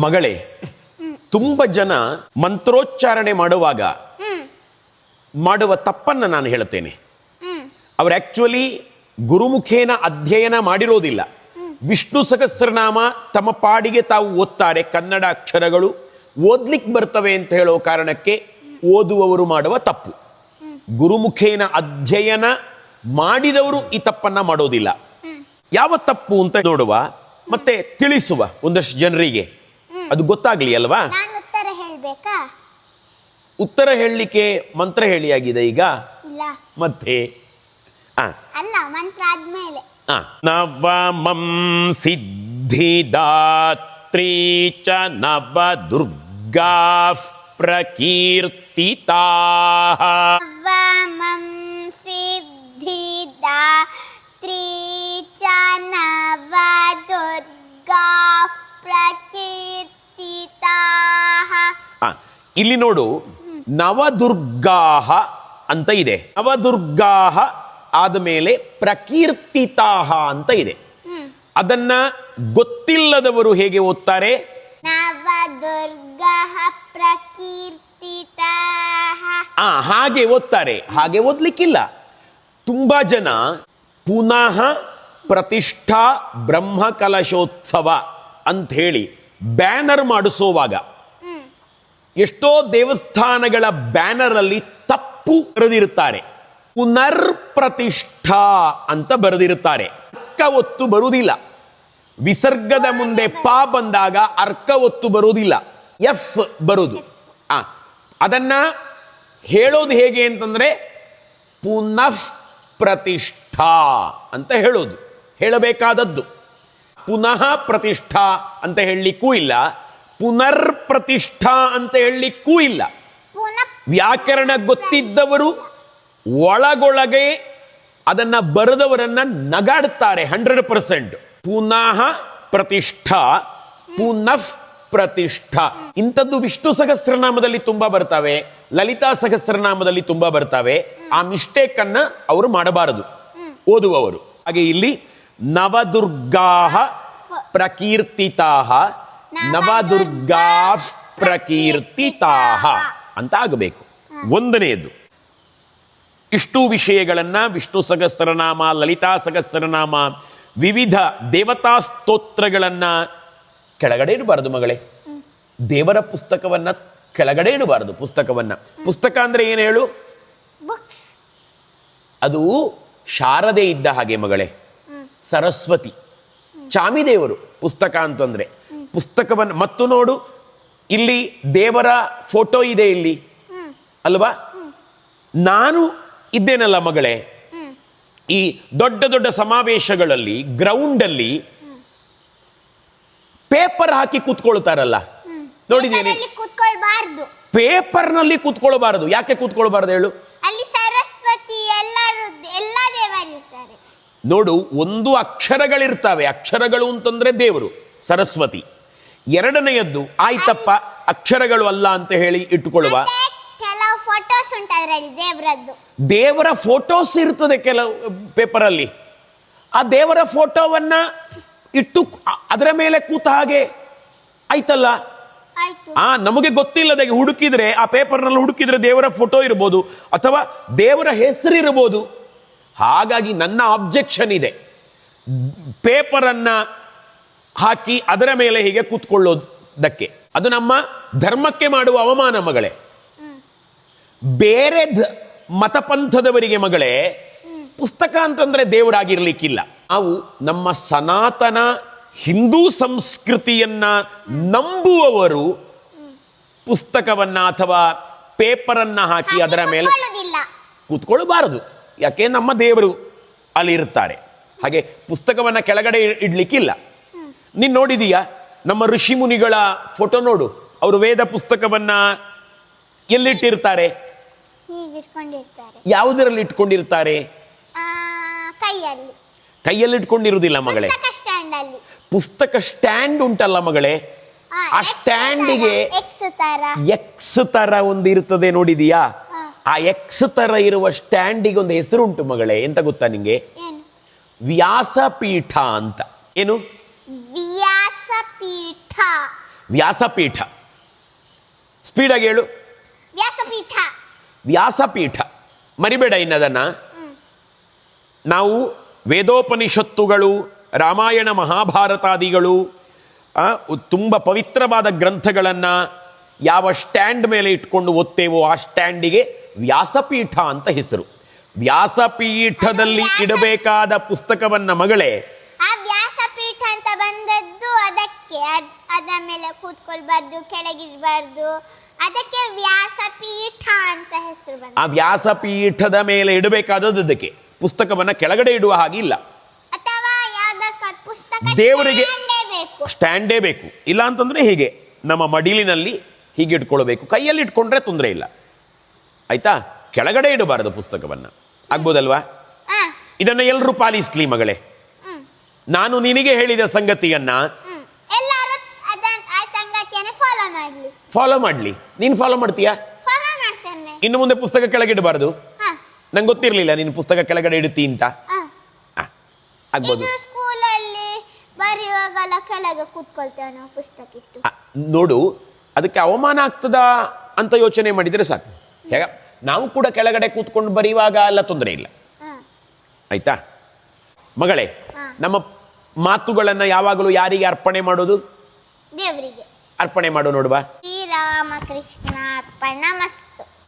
ಮಗಳೇ, ತುಂಬ ಜನ ಮಂತ್ರೋಚ್ಚಾರಣೆ ಮಾಡುವಾಗ ಮಾಡುವ ತಪ್ಪನ್ನ ನಾನು ಹೇಳ್ತೇನೆ. ಅವರು ಆಕ್ಚುಲಿ ಗುರುಮುಖೇನ ಅಧ್ಯಯನ ಮಾಡಿರೋದಿಲ್ಲ. ವಿಷ್ಣು ಸಹಸ್ರನಾಮ ತಮ್ಮ ಪಾಡಿಗೆ ತಾವು ಓದ್ತಾರೆ. ಕನ್ನಡ ಅಕ್ಷರಗಳು ಓದ್ಲಿಕ್ಕೆ ಬರ್ತವೆ ಅಂತ ಹೇಳೋ ಕಾರಣಕ್ಕೆ ಓದುವವರು ಮಾಡುವ ತಪ್ಪು. ಗುರುಮುಖೇನ ಅಧ್ಯಯನ ಮಾಡಿದವರು ಈ ತಪ್ಪನ್ನ ಮಾಡೋದಿಲ್ಲ. ಯಾವ ತಪ್ಪು ಅಂತ ನೋಡುವ, ಮತ್ತೆ ತಿಳಿಸುವ ಒಂದಷ್ಟು ಜನರಿಗೆ, ಅದು ಗೊತ್ತಾಗ್ಲಿ ಅಲ್ವಾ. ಉತ್ತರ ಹೇಳ್ಬೇಕಾ? ಉತ್ತರ ಹೇಳಲಿಕ್ಕೆ ಮಂತ್ರ ಹೇಳಿ ಆಗಿದೆ ಈಗ. ಇಲ್ಲ, ಮತ್ತೆ ಅಲ್ಲ, ಮಂತ್ರ ಆದ್ಮೇಲೆ. ನವಮಂ ಸಿದ್ಧಿದಾತ್ರೀ ಚ ನವ ದುರ್ಗಾ ಪ್ರಕೀರ್ತಿತಾಃ. ನವಮಂ ಸಿದ್ಧಿದಾತ್ರೀ ಚ ನವ ದುರ್ಗಾ ಪ್ರಕೀರ್ತಿತಾಃ. ಇಲ್ಲಿ ನೋಡು, ನವದುರ್ಗಾಹ ಅಂತ ಇದೆ. ನವದುರ್ಗಾಹ ಆದಮೇಲೆ ಪ್ರಕೀರ್ತಿತಾಹ ಅಂತ ಇದೆ. ಅದನ್ನ ಗೊತ್ತಿಲ್ಲದವರು ಹೇಗೆ ಓದ್ತಾರೆ? ನವದುರ್ಗಾ ಪ್ರಕೀರ್ತಿತಾಃ. ಹಾಗೆ ಓದ್ತಾರೆ. ಹಾಗೆ ಓದ್ಲಿಕ್ಕಿಲ್ಲ. ತುಂಬಾ ಜನ ಪುನಃ ಪ್ರತಿಷ್ಠಾ ಬ್ರಹ್ಮಕಲಶೋತ್ಸವ ಅಂತ ಹೇಳಿ ಬ್ಯಾನರ್ ಮಾಡಿಸುವಾಗ ಎಷ್ಟೋ ದೇವಸ್ಥಾನಗಳ ಬ್ಯಾನರ್ ಅಲ್ಲಿ ತಪ್ಪು ಬರೆದಿರುತ್ತಾರೆ. ಪುನರ್ ಪ್ರತಿಷ್ಠಾ ಅಂತ ಬರೆದಿರುತ್ತಾರೆ. ಅರ್ಕ ಒತ್ತು ಬರುವುದಿಲ್ಲ. ವಿಸರ್ಗದ ಮುಂದೆ ಪ ಬಂದಾಗ ಅರ್ಕ ಒತ್ತು ಬರುವುದಿಲ್ಲ, ಎಫ್ ಬರುವುದು. ಅದನ್ನ ಹೇಳೋದು ಹೇಗೆ ಅಂತಂದ್ರೆ ಪುನಃ ಪ್ರತಿಷ್ಠಾ ಅಂತ ಹೇಳೋದು, ಹೇಳಬೇಕಾದದ್ದು. ಪುನಃ ಪ್ರತಿಷ್ಠಾ ಅಂತ ಹೇಳಲಿಕ್ಕೂ ಇಲ್ಲ, ಪುನರ್ ಪ್ರತಿಷ್ಠಾ ಅಂತ ಹೇಳಲಿಕ್ಕೂ ಇಲ್ಲ. ವ್ಯಾಕರಣ ಗೊತ್ತಿದ್ದವರು ಒಳಗೊಳಗೆ ಅದನ್ನ ಬರೆದವರನ್ನ ನಗಾಡುತ್ತಾರೆ 100%. ಪುನಃ ಪ್ರತಿಷ್ಠಾ, ಪುನಃ ಪ್ರತಿಷ್ಠಾ. ಇಂಥದ್ದು ವಿಷ್ಣು ಸಹಸ್ರನಾಮದಲ್ಲಿ ತುಂಬಾ ಬರ್ತವೆ, ಲಲಿತಾ ಸಹಸ್ರನಾಮದಲ್ಲಿ ತುಂಬಾ ಬರ್ತವೆ. ಆ ಮಿಸ್ಟೇಕ್ ಅನ್ನ ಅವರು ಮಾಡಬಾರದು ಓದುವವರು. ಹಾಗೆ ಇಲ್ಲಿ ನವದುರ್ಗಾಹ ಪ್ರಕೀರ್ತಿತಾಹ, ನವದುರ್ಗಾ ಪ್ರಕೀರ್ತಿತಾಹ ಅಂತ ಆಗಬೇಕು. ಒಂದನೆಯದು, ಇಷ್ಟು ವಿಷಯಗಳನ್ನ ವಿಷ್ಣು ಸಹಸ್ರನಾಮ, ಲಲಿತಾ ಸಹಸ್ರನಾಮ, ವಿವಿಧ ದೇವತಾ ಸ್ತೋತ್ರಗಳನ್ನ ಕೆಳಗಡೆ ಇಡಬಾರದು ಮಗಳೇ. ದೇವರ ಪುಸ್ತಕವನ್ನ ಕೆಳಗಡೆ ಇಡಬಾರದು. ಪುಸ್ತಕ ಅಂದ್ರೆ ಏನು ಹೇಳು? ಬುಕ್ಸ್. ಅದು ಶಾರದೆ ಇದ್ದ ಹಾಗೆ ಮಗಳೇ, ಸರಸ್ವತಿ, ಚಾಮಿದೇವರು ಪುಸ್ತಕ ಅಂತಂದ್ರೆ. ಪುಸ್ತಕವನ್ನು ಮತ್ತು ನೋಡು, ಇಲ್ಲಿ ದೇವರ ಫೋಟೋ ಇದೆ ಇಲ್ಲಿ ಅಲ್ವಾ. ನಾನು ಇದ್ದೇನಲ್ಲ ಮಗಳೇ, ಈ ದೊಡ್ಡ ದೊಡ್ಡ ಸಮಾವೇಶಗಳಲ್ಲಿ ಗ್ರೌಂಡ್ ಅಲ್ಲಿ ಪೇಪರ್ ಹಾಕಿ ಕೂತ್ಕೊಳ್ತಾರಲ್ಲ, ನೋಡಿದ್ದೇನೆ. ಪೇಪರ್ ನಲ್ಲಿ ಕೂತ್ಕೊಳ್ಬಾರದು. ಯಾಕೆ ಕೂತ್ಕೊಳ್ಬಾರದು ಹೇಳು? ಅಲ್ಲಿ ಸರಸ್ವತಿ ಎಲ್ಲ ದೇವರಿರ್ತಾರೆ. ನೋಡು, ಒಂದು ಅಕ್ಷರಗಳಿರ್ತವೆ. ಅಕ್ಷರಗಳು ಅಂತಂದ್ರೆ ದೇವರು ಸರಸ್ವತಿ. ಎರಡನೆಯದ್ದು ಆಯ್ತಪ್ಪ, ಅಕ್ಷರಗಳು ಅಲ್ಲ ಅಂತ ಹೇಳಿ ಇಟ್ಟುಕೊಳ್ಳುವ. ಕೆಲವು ಫೋಟೋಸ್ ಉಂಟದ್ರಲ್ಲಿ ದೇವರದ್ದು. ದೇವರ ಫೋಟೋಸ್ ಇರ್ತದೆ ಕೆಲವು ಪೇಪರ್ ಅಲ್ಲಿ. ಆ ದೇವರ ಫೋಟೋವನ್ನ ಇಟ್ಟು ಅದರ ಮೇಲೆ ಕೂತ ಹಾಗೆ ಆಯ್ತಲ್ಲ. ನಮಗೆ ಗೊತ್ತಿಲ್ಲದಾಗೆ ಹುಡುಕಿದ್ರೆ, ಆ ಪೇಪರ್ನಲ್ಲಿ ಹುಡುಕಿದ್ರೆ ದೇವರ ಫೋಟೋ ಇರ್ಬೋದು ಅಥವಾ ದೇವರ ಹೆಸರು ಇರ್ಬೋದು. ಹಾಗಾಗಿ ನನ್ನ ಆಬ್ಜೆಕ್ಷನ್ ಇದೆ, ಪೇಪರ್ ಅನ್ನ ಹಾಕಿ ಅದರ ಮೇಲೆ ಹೀಗೆ ಕೂತ್ಕೊಳ್ಳೋದಕ್ಕೆ. ಅದು ನಮ್ಮ ಧರ್ಮಕ್ಕೆ ಮಾಡುವ ಅವಮಾನ ಮಗಳೇ. ಬೇರೆ ಮತಪಂಥದವರಿಗೆ ಮಗಳೇ, ಪುಸ್ತಕ ಅಂತಂದ್ರೆ ದೇವರಾಗಿರ್ಲಿಕ್ಕಿಲ್ಲ. ನಾವು ನಮ್ಮ ಸನಾತನ ಹಿಂದೂ ಸಂಸ್ಕೃತಿಯನ್ನ ನಂಬುವವರು ಪುಸ್ತಕವನ್ನ ಅಥವಾ ಪೇಪರನ್ನ ಹಾಕಿ ಅದರ ಮೇಲೆ ಕೂತ್ಕೊಳ್ಳಬಾರದು. ಯಾಕೆ? ನಮ್ಮ ದೇವರು ಅಲ್ಲಿ ಇರ್ತಾರೆ. ಹಾಗೆ ಪುಸ್ತಕವನ್ನ ಕೆಳಗಡೆ ಇಡ್ಲಿಕ್ಕಿಲ್ಲ. ನೀನ್ ನೋಡಿದೀಯಾ ನಮ್ಮ ಋಷಿ ಮುನಿಗಳ ಫೋಟೋ ನೋಡು. ಅವರು ವೇದ ಪುಸ್ತಕವನ್ನ ಎಲ್ಲಿಟ್ಟಿರ್ತಾರೆ? ಯಾವುದರಲ್ಲಿ ಇಟ್ಕೊಂಡಿರ್ತಾರೆ? ಕೈಯಲ್ಲಿ ಇಟ್ಕೊಂಡಿರುವುದಿಲ್ಲ ಮಗಳೇ. ಪುಸ್ತಕ ಸ್ಟ್ಯಾಂಡ್ ಉಂಟಲ್ಲ ಮಗಳೇ, ಆ ಸ್ಟ್ಯಾಂಡಿಗೆ ಎಕ್ಸ್ ತರ ಒಂದು ಇರ್ತದೆ, ನೋಡಿದೀಯಾ? ಆ ಎಕ್ಸ್ ತರ ಇರುವ ಸ್ಟ್ಯಾಂಡಿಗೆ ಒಂದು ಹೆಸರು ಉಂಟು ಮಗಳೇ. ಎಂತ ಗೊತ್ತಾ ನಿಂಗೆ? ವ್ಯಾಸಪೀಠ ಅಂತ. ಏನು? ವ್ಯಾಸಪೀಠ. ವ್ಯಾಸಪೀಠ. ಸ್ಪೀಡಾಗಿ ಹೇಳು. ವ್ಯಾಸಪೀಠ. ವ್ಯಾಸಪೀಠ ಮರಿಬೇಡ ಇನ್ನದನ್ನ. ನಾವು ವೇದೋಪನಿಷತ್ತುಗಳು, ರಾಮಾಯಣ ಮಹಾಭಾರತಾದಿಗಳು, ತುಂಬ ಪವಿತ್ರವಾದ ಗ್ರಂಥಗಳನ್ನು ಯಾವ ಸ್ಟ್ಯಾಂಡ್ ಮೇಲೆ ಇಟ್ಕೊಂಡು ಓದ್ತೇವೋ ಆ ಸ್ಟ್ಯಾಂಡಿಗೆ ವ್ಯಾಸಪೀಠ ಅಂತ ಹೆಸರು. ವ್ಯಾಸಪೀಠದಲ್ಲಿ ಇಡಬೇಕಾದ ಪುಸ್ತಕವನ್ನ ಮಗಳೇ, ಆ ವ್ಯಾಸಪೀಠ ಅಂತ ಬಂದದ್ದು ಅದಕ್ಕೆ, ಅದ ಮೇಲೆ ಕೂತ್ಕೊಳ್ಬಾರ್ದು, ಕೆಳಗಿಡಬಾರ್ದು, ಅದಕ್ಕೆ ವ್ಯಾಸಪೀಠ ಅಂತ ಹೆಸರು ಬಂದ. ಆ ವ್ಯಾಸಪೀಠದ ಮೇಲೆ ಇಡಬೇಕಾದದ್ದು ಅದಕ್ಕೆ, ಪುಸ್ತಕವನ್ನ ಕೆಳಗಡೆ ಇಡುವ ಹಾಗಿಲ್ಲ. ಅಥವಾ ಯಾವ್ದಕ್ಕ ಪುಸ್ತಕ ದೇವರಿಗೆ ಬೇಕು, ಸ್ಟ್ಯಾಂಡೇ ಬೇಕು. ಇಲ್ಲ ಅಂತಂದ್ರೆ ಹೀಗೆ ನಮ್ಮ ಮಡಿಲಿನಲ್ಲಿ ಹೀಗೆ ಇಟ್ಕೊಳ್ಬೇಕು. ಕೈಯಲ್ಲಿ ಇಟ್ಕೊಂಡ್ರೆ ತೊಂದರೆ ಇಲ್ಲ, ಆಯ್ತಾ? ಕೆಳಗಡೆ ಇಡಬಾರದು ಪುಸ್ತಕವನ್ನ. ಆಗ್ಬೋದಲ್ವಾ? ಇದನ್ನ ಎಲ್ಲರೂ ಪಾಲಿಸ್ಲಿ ಮಗಳೇ. ನಾನು ನಿನಗೆ ಹೇಳಿದ ಸಂಗತಿಯನ್ನ ಎಲ್ಲರೂ ಆ ಸಂಗತಿಯನ್ನು ಫಾಲೋ ಮಾಡ್ಲಿ. ನೀನ್ ಫಾಲೋ ಮಾಡ್ತೀಯಾ? ಫಾಲೋ ಮಾಡ್ತೇನೆ. ಇನ್ನು ಮುಂದೆ ಪುಸ್ತಕ ಕೆಳಗಿಡಬಾರದು. ನಂಗೆ ಗೊತ್ತಿರ್ಲಿಲ್ಲ ನೀನು ಪುಸ್ತಕ ಕೆಳಗಡೆ ಇಡುತ್ತಿ ಅಂತ. ಆಗ್ಬೋದು. ಸ್ಕೂಲಲ್ಲಿ ಬರೆಯುವಾಗೆಲ್ಲ ಕೆಳಗೆ ಕೂತ್ಕೊಳ್ತೇವೆ ನಾವು ಪುಸ್ತಕ ಇಟ್ಟು. ನೋಡು, ಅದಕ್ಕೆ ಅವಮಾನ ಆಗ್ತದ ಅಂತ ಯೋಚನೆ ಮಾಡಿದ್ರೆ ಸಾಕು. ಹೇಗ ನಾವು ಕೂಡ ಕೆಳಗಡೆ ಕೂತ್ಕೊಂಡು ಬರೆಯುವಾಗ ಎಲ್ಲ ತೊಂದರೆ ಇಲ್ಲ, ಆಯ್ತಾ ಮಗಳೇ? ನಮ್ಮ ಮಾತುಗಳನ್ನ ಯಾವಾಗಲೂ ಯಾರಿಗೆ ಅರ್ಪಣೆ ಮಾಡೋದು? ದೇವರಿಗೆ ಅರ್ಪಣೆ ಮಾಡು ನೋಡುವ. ಶ್ರೀರಾಮಕೃಷ್ಣ ಅರ್ಪಣಮಸ್ತು.